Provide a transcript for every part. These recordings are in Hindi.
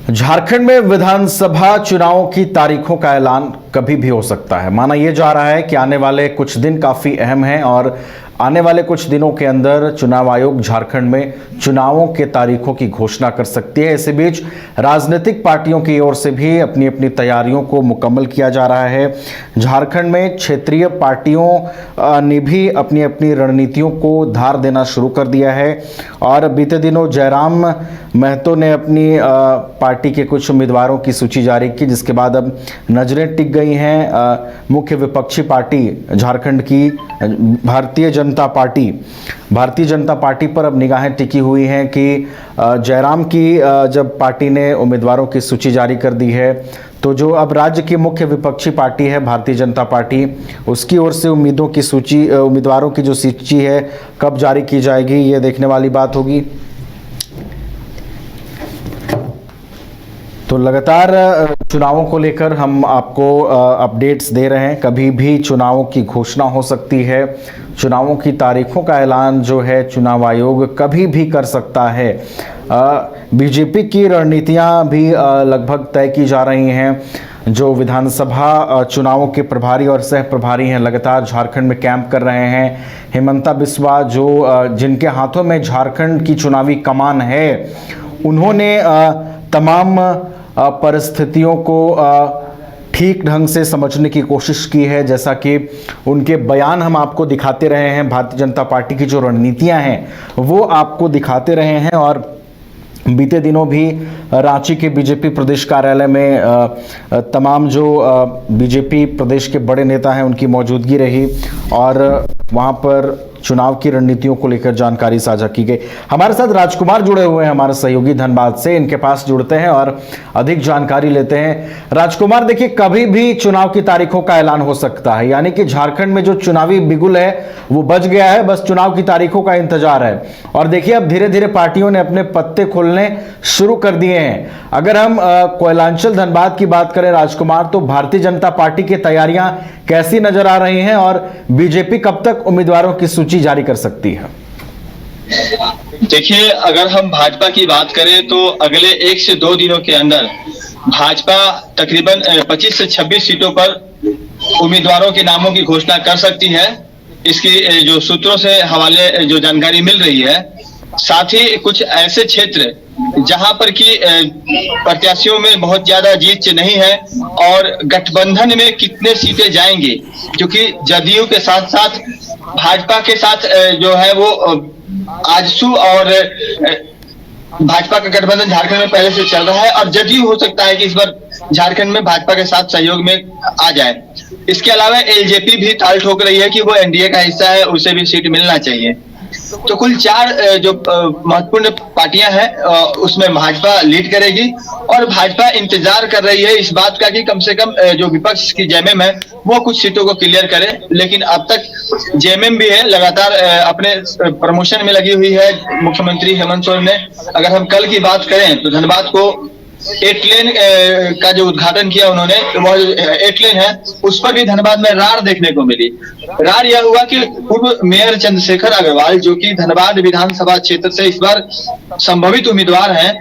झारखंड में विधानसभा चुनावों की तारीखों का ऐलान कभी भी हो सकता है। माना यह जा रहा है कि आने वाले कुछ दिन काफी अहम हैं और आने वाले कुछ दिनों के अंदर चुनाव आयोग झारखंड में चुनावों के तारीखों की घोषणा कर सकती है। इसी बीच राजनीतिक पार्टियों की ओर से भी अपनी अपनी तैयारियों को मुकम्मल किया जा रहा है। झारखंड में क्षेत्रीय पार्टियों ने भी अपनी अपनी रणनीतियों को धार देना शुरू कर दिया है और बीते दिनों जयराम महतो ने अपनी पार्टी के कुछ उम्मीदवारों की सूची जारी की, जिसके बाद अब नजरें टिक गई हैं मुख्य विपक्षी पार्टी झारखंड की भारतीय जनता पार्टी पर अब निगाहें टिकी हुई हैं कि जयराम की जब पार्टी ने उम्मीदवारों की सूची जारी कर दी है तो जो अब राज्य की मुख्य विपक्षी पार्टी है भारतीय जनता पार्टी, उसकी ओर से उम्मीदवारों की जो सूची है कब जारी की जाएगी, ये देखने वाली बात होगी। तो लगातार चुनावों को लेकर हम आपको अपडेट्स दे रहे हैं। कभी भी चुनावों की घोषणा हो सकती है। चुनावों की तारीखों का ऐलान जो है चुनाव आयोग कभी भी कर सकता है। बीजेपी की रणनीतियां भी लगभग तय की जा रही हैं। जो विधानसभा चुनावों के प्रभारी और सह प्रभारी हैं लगातार झारखंड में कैंप कर रहे हैं। हेमंता बिस्वा जो जिनके हाथों में झारखंड की चुनावी कमान है, उन्होंने तमाम परिस्थितियों को ठीक ढंग से समझने की कोशिश की है। जैसा कि उनके बयान हम आपको दिखाते रहे हैं, भारतीय जनता पार्टी की जो रणनीतियां हैं वो आपको दिखाते रहे हैं और बीते दिनों भी रांची के बीजेपी प्रदेश कार्यालय में तमाम जो बीजेपी प्रदेश के बड़े नेता हैं उनकी मौजूदगी रही और वहां पर चुनाव की रणनीतियों को लेकर जानकारी साझा की गई। हमारे साथ राजकुमार जुड़े हुए हैं हमारे सहयोगी धनबाद से, इनके पास जुड़ते हैं और अधिक जानकारी लेते हैं। राजकुमार, देखिए कभी भी चुनाव की तारीखों का ऐलान हो सकता है, यानी कि झारखंड में जो चुनावी बिगुल है वो बच गया है, बस चुनाव की तारीखों का इंतजार है। और देखिए अब धीरे धीरे पार्टियों ने अपने पत्ते खोलने शुरू कर दिए हैं। अगर हम कोयलांचल धनबाद की बात करें राजकुमार, तो भारतीय जनता पार्टी की तैयारियां कैसी नजर आ रही हैं और बीजेपी कब तक उम्मीदवारों की सूची जारी कर सकती है? देखिए, अगर हम भाजपा की बात करें तो अगले 1 से 2 दिनों के अंदर भाजपा तकरीबन 25 से 26 सीटों पर उम्मीदवारों के नामों की घोषणा कर सकती है। इसकी जो सूत्रों से हवाले जो जानकारी मिल रही है, साथ ही कुछ ऐसे क्षेत्र जहां पर कि प्रत्याशियों में बहुत ज्यादा जीत नहीं है और गठबंधन में कितने सीटें जाएंगी, क्योंकि जदयू के साथ साथ भाजपा के साथ जो है वो आजसू और भाजपा का गठबंधन झारखंड में पहले से चल रहा है और जदयू हो सकता है कि इस बार झारखंड में भाजपा के साथ सहयोग में आ जाए। इसके अलावा एलजेपी भी ताल ठोक रही है कि वो एनडीए का हिस्सा है, उसे भी सीट मिलना चाहिए। तो कुल 4 जो महत्वपूर्ण पार्टियां हैं उसमें भाजपा लीड करेगी और भाजपा इंतजार कर रही है इस बात का कि कम से कम जो विपक्ष की जेएमएम है वो कुछ सीटों को क्लियर करे। लेकिन अब तक जेएमएम भी है लगातार अपने प्रमोशन में लगी हुई है। मुख्यमंत्री हेमंत सोरेन ने, अगर हम कल की बात करें तो धनबाद को 8 लेन का जो उद्घाटन किया उन्होंने, वो 8 लेन है उस पर भी धनबाद में रार देखने को मिली। रार यह हुआ कि पूर्व मेयर चंद्रशेखर अग्रवाल, जो कि धनबाद विधानसभा क्षेत्र से इस बार संभावित उम्मीदवार हैं,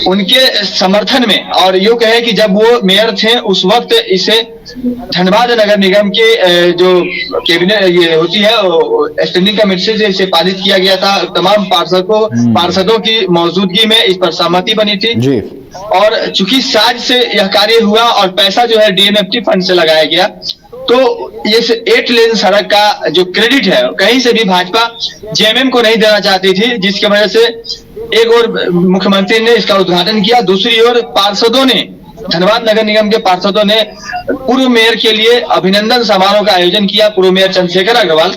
उनके समर्थन में, और यूं कहे कि जब वो मेयर थे उस वक्त इसे धनबाद नगर निगम के जो कैबिनेट ये होती है स्टैंडिंग कमेटी से इसे पारित किया गया था। तमाम पार्षदों की मौजूदगी में इस पर सहमति बनी थी जी। और चूंकि साज से यह कार्य हुआ और पैसा जो है डीएमएफटी फंड से लगाया गया, तो ये 8 लेन सड़क का जो क्रेडिट है कहीं से भी भाजपा जेएमएम को नहीं देना चाहती थी, जिसकी वजह से एक और मुख्यमंत्री ने इसका उद्घाटन किया, दूसरी ओर पार्षदों ने, धनबाद नगर निगम के पार्षदों ने पूर्व मेयर के लिए अभिनंदन समारोह का आयोजन किया। पूर्व मेयर चंद्रशेखर अग्रवाल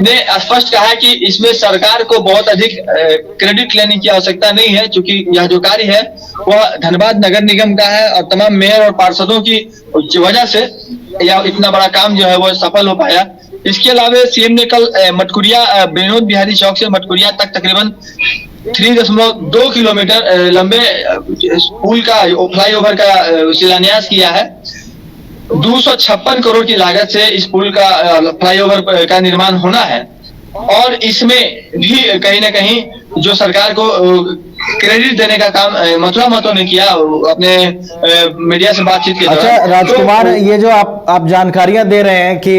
ने स्पष्ट कहा कि इसमें सरकार को बहुत अधिक क्रेडिट लेने की आवश्यकता नहीं है, क्योंकि यह जो कार्य है वह धनबाद नगर निगम का है और तमाम मेयर और पार्षदों की वजह से यह इतना बड़ा काम जो है वो सफल हो पाया। इसके अलावा सीएम ने कल मटकुरिया विनोद बिहारी चौक से मटकुरिया तक तकरीबन 3.2 किलोमीटर लंबे पुल का फ्लाईओवर का शिलान्यास किया है। 256 करोड़ की लागत से इस पुल का फ्लाईओवर का निर्माण होना है और इसमें भी कहीं ना कहीं जो सरकार को क्रेडिट देने का काम मथुरा महतो ने किया अपने मीडिया से बातचीत के अच्छा दौरान। राजकुमार, ये जो आप जानकारियां दे रहे हैं कि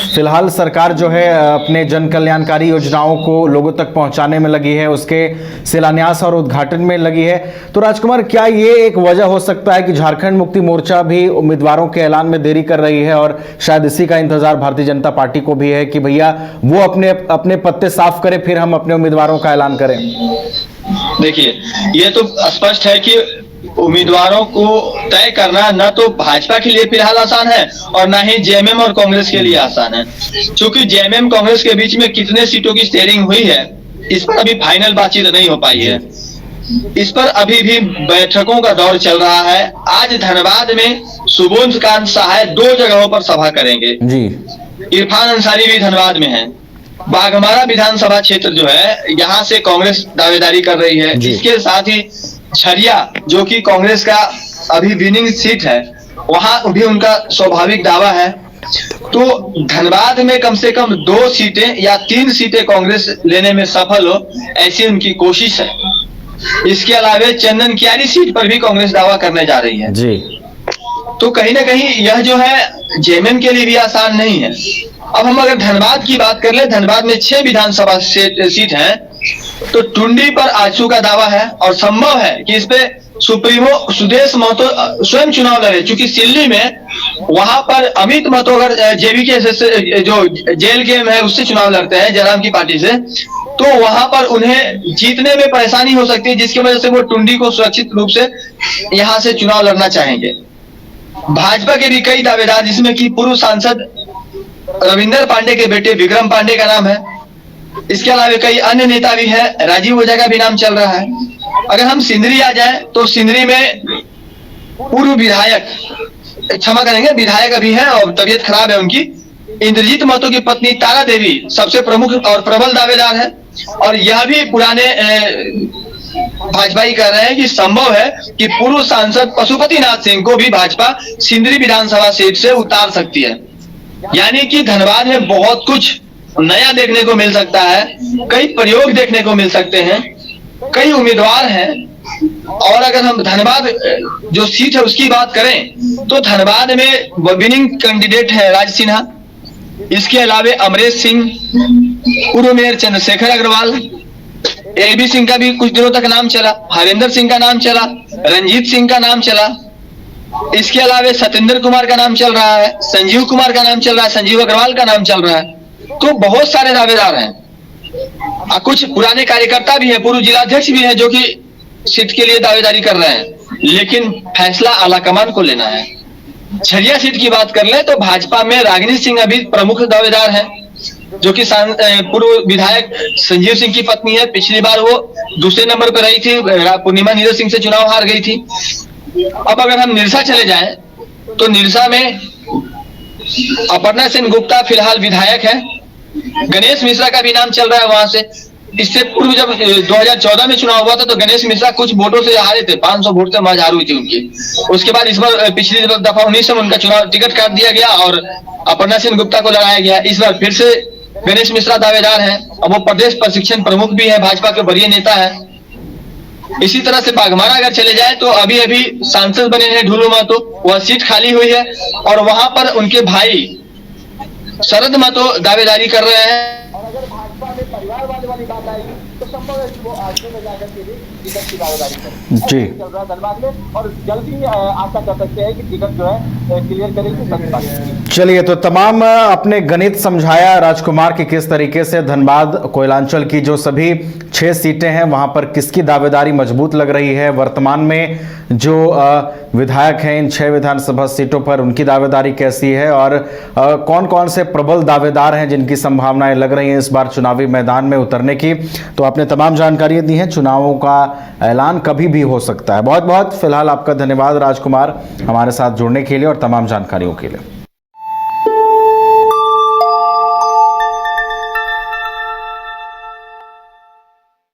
फिलहाल सरकार जो है अपने जन कल्याणकारी योजनाओं को लोगों तक पहुंचाने में लगी है, उसके शिलान्यास और उद्घाटन में लगी है, तो राजकुमार क्या ये एक वजह हो सकता है कि झारखंड मुक्ति मोर्चा भी उम्मीदवारों के ऐलान में देरी कर रही है और शायद इसी का इंतजार भारतीय जनता पार्टी को भी है कि भैया वो अपने पत्ते साफ करे, फिर हम अपने उम्मीदवारों का ऐलान करें? देखिए, ये तो स्पष्ट है कि उम्मीदवारों को तय करना न तो भाजपा के लिए फिलहाल आसान है और न ही जेएमएम और कांग्रेस के लिए आसान है। क्योंकि जेएमएम कांग्रेस के बीच में कितने सीटों की स्टेयरिंग हुई है, इस पर अभी फाइनल बातचीत नहीं हो पाई है। इस पर अभी भी बैठकों का दौर चल रहा है। आज धनबाद में सुबोधकांत सहाय 2 जगहों पर सभा करेंगे जी। इरफान अंसारी भी धनबाद में है। बाघमारा विधानसभा क्षेत्र जो है, यहाँ से कांग्रेस दावेदारी कर रही है। इसके साथ ही झरिया, जो कि कांग्रेस का अभी विनिंग सीट है, वहां भी उनका स्वाभाविक दावा है। तो धनबाद में कम से कम 2 सीटें या 3 सीटें कांग्रेस लेने में सफल हो, ऐसी उनकी कोशिश है। इसके अलावा चंदन कियारी सीट पर भी कांग्रेस दावा करने जा रही है जी। तो कहीं ना कहीं यह जो है जेएमएम के लिए भी आसान नहीं है। अब हम अगर धनबाद की बात कर ले, धनबाद में 6 विधानसभा सीट हैं, तो टुंडी पर आजसू का दावा है और संभव है कि इस पे सुप्रीमो सुदेश महतो स्वयं चुनाव लड़े। चूंकि सिल्ली में वहां पर अमित महतो अगर जेबीके से जो जेल गेम है उससे चुनाव लड़ते हैं, जयराम की पार्टी से, तो वहां पर उन्हें जीतने में परेशानी हो सकती है, जिसकी वजह से वो टुंडी को सुरक्षित रूप से यहां से चुनाव लड़ना चाहेंगे। भाजपा के भी कई दावेदार, जिसमें कि पूर्व सांसद रविंदर पांडे के बेटे विक्रम पांडे का नाम है। इसके अलावा कई अन्य नेता भी है, राजीव ओझा का भी नाम चल रहा है। अगर हम सिंदरी आ जाएं तो सिंदरी में पूर्व विधायक, क्षमा करेंगे, विधायक अभी है और तबीयत खराब है उनकी, इंद्रजीत महतो की पत्नी तारा देवी सबसे प्रमुख और प्रबल दावेदार है। और यह भी पुराने भाजपा ही कह रहे हैं कि संभव है कि पूर्व सांसद पशुपति नाथ सिंह को भी भाजपा सिंदरी विधानसभा सीट से उतार सकती है। यानी कि धनबाद में बहुत कुछ नया देखने को मिल सकता है, कई प्रयोग देखने को मिल सकते हैं, कई उम्मीदवार हैं। और अगर हम धनबाद जो सीट है उसकी बात करें तो धनबाद में विनिंग कैंडिडेट है राज सिन्हा। इसके अलावा अमरेश सिंह, पूर्व मेयर चंद्रशेखर अग्रवाल, एबी सिंह का भी कुछ दिनों तक नाम चला, हरेंद्र सिंह का नाम चला, रंजीत सिंह का नाम चला। इसके अलावा सत्येंद्र कुमार का नाम चल रहा है, संजीव कुमार का नाम चल रहा है, संजीव अग्रवाल का नाम चल रहा है। तो बहुत सारे दावेदार हैं। कुछ पुराने कार्यकर्ता भी हैं, पूर्व जिलाध्यक्ष भी हैं जो कि सीट के लिए दावेदारी कर रहे हैं, लेकिन फैसला आलाकमान को लेना है। झरिया सीट की बात कर ले तो भाजपा में रागिनी सिंह अभी प्रमुख दावेदार हैं, जो कि पूर्व विधायक संजीव सिंह की पत्नी है। पिछली बार वो दूसरे नंबर पर रही थी, पूर्णिमा नीरज सिंह से चुनाव हार गई थी। अब अगर हम निरसा चले जाएं तो निरसा में अपर्णा सेन गुप्ता फिलहाल विधायक है, गणेश मिश्रा का भी नाम चल रहा है वहां से। इससे पूर्व जब 2014 में चुनाव हुआ था तो गणेश मिश्रा कुछ वोटों से हारे थे, 500 वोट से मैच हार हुई थी उनकी। उसके बाद इस बार पिछली दफा 19 में उनका चुनाव टिकट काट दिया गया और अपर्णा सेन गुप्ता को लगाया गया। इस बार फिर से गणेश मिश्रा दावेदार हैं और वो प्रदेश प्रशिक्षण प्रमुख भी है, भाजपा के वरीय नेता है। इसी तरह से बाघमारा अगर चले जाए तो अभी अभी सांसद बने हैं ढूलू महतो, वह सीट खाली हुई है और वहां पर उनके भाई शरद महतो दावेदारी कर रहे हैं। और अगर भाजपा में परिवारवाद वाली बात आएगी तो संभव है कि वो आगे में जाकर के भी टिकट की दावेदारी करें। जी चल रहा है धनबाद में और जल्दी आशा कर सकते हैं कि टिकट जो है क्लियर करेगी। चलिए, तो तमाम अपने गणित समझाया राजकुमार की किस तरीके से धनबाद कोयलांचल की जो सभी 6 सीटें हैं वहां पर किसकी दावेदारी मजबूत लग रही है। वर्तमान में जो विधायक हैं इन 6 विधानसभा सीटों पर उनकी दावेदारी कैसी है और कौन कौन से प्रबल दावेदार हैं जिनकी संभावनाएं लग रही हैं इस बार चुनावी मैदान में उतरने की। तो आपने तमाम जानकारियां दी हैं। चुनावों का ऐलान कभी भी हो सकता है। बहुत बहुत फिलहाल आपका धन्यवाद राजकुमार, हमारे साथ जुड़ने के लिए और तमाम जानकारियों के लिए।